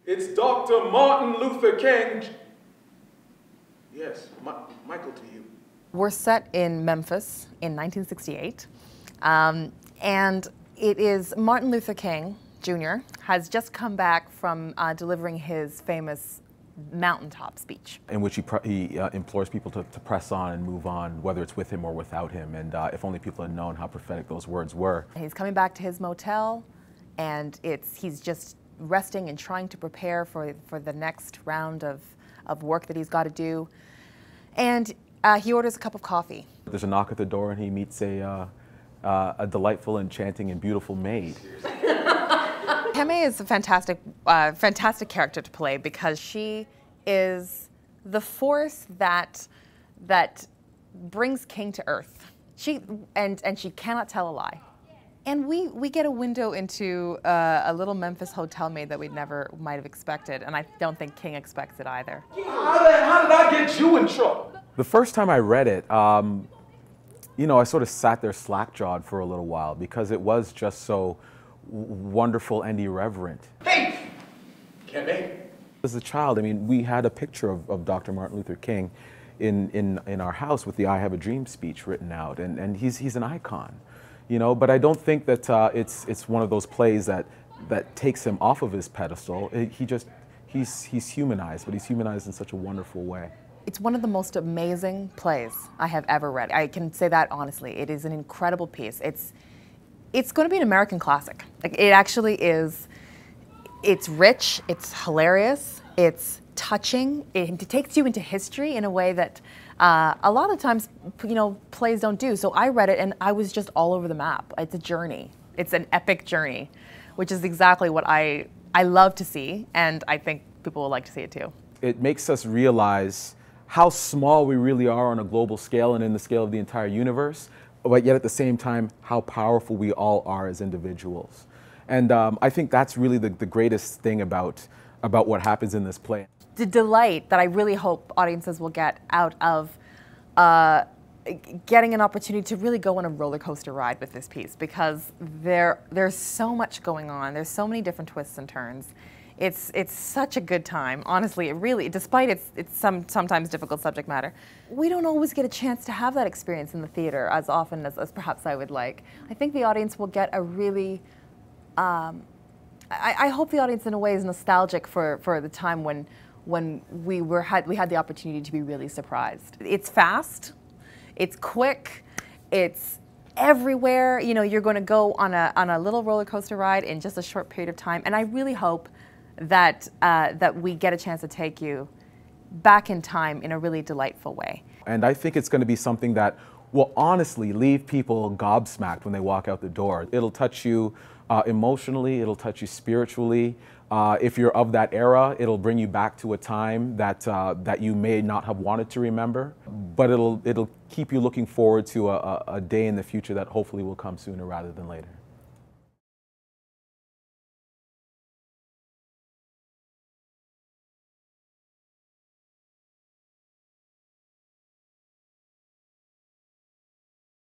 It's Dr. Martin Luther King. Yes, Michael, to you. We're set in Memphis in 1968, and it is Martin Luther King Jr. has just come back from delivering his famous Mountaintop speech, in which he implores people to press on and move on, whether it's with him or without him. And if only people had known how prophetic those words were. He's coming back to his motel, and he's just resting and trying to prepare for the next round of work that he's got to do. And he orders a cup of coffee. There's a knock at the door, and he meets a delightful, enchanting, and beautiful maid. Peme is a fantastic character to play because she is the force that brings King to earth. She cannot tell a lie. And we get a window into a little Memphis hotel maid that we never might have expected, and I don't think King expects it either. How did I get you in trouble? The first time I read it, you know, I sort of sat there slack-jawed for a little while because it was just so wonderful and irreverent. Hey! Can't make. As a child, I mean, we had a picture of Dr. Martin Luther King in our house with the "I Have a Dream" speech written out, and he's an icon, you know. But I don't think that it's one of those plays that takes him off of his pedestal. He's humanized, but he's humanized in such a wonderful way. It's one of the most amazing plays I have ever read. I can say that honestly. It is an incredible piece. It's going to be an American classic. Like, it actually is. It's rich, it's hilarious, it's touching. It takes you into history in a way that a lot of times, you know, plays don't do. So I read it and I was just all over the map. It's a journey. It's an epic journey, which is exactly what I love to see, and I think people will like to see it too. It makes us realize how small we really are on a global scale and in the scale of the entire universe, but yet at the same time, how powerful we all are as individuals. And I think that's really the greatest thing about what happens in this play. The delight that I really hope audiences will get out of getting an opportunity to really go on a roller coaster ride with this piece, because there's so much going on. There's so many different twists and turns. It's such a good time, honestly. It really, despite it's sometimes difficult subject matter, we don't always get a chance to have that experience in the theater as often as perhaps I would like. I think the audience will get a really, I hope the audience in a way is nostalgic for the time when we had the opportunity to be really surprised. It's fast, it's quick, it's everywhere. You know, you're going to go on a little roller coaster ride in just a short period of time, and I really hope that we get a chance to take you back in time in a really delightful way. And I think it's going to be something that will honestly leave people gobsmacked when they walk out the door. It'll touch you emotionally, it'll touch you spiritually. If you're of that era, it'll bring you back to a time that you may not have wanted to remember, but it'll keep you looking forward to a day in the future that hopefully will come sooner rather than later.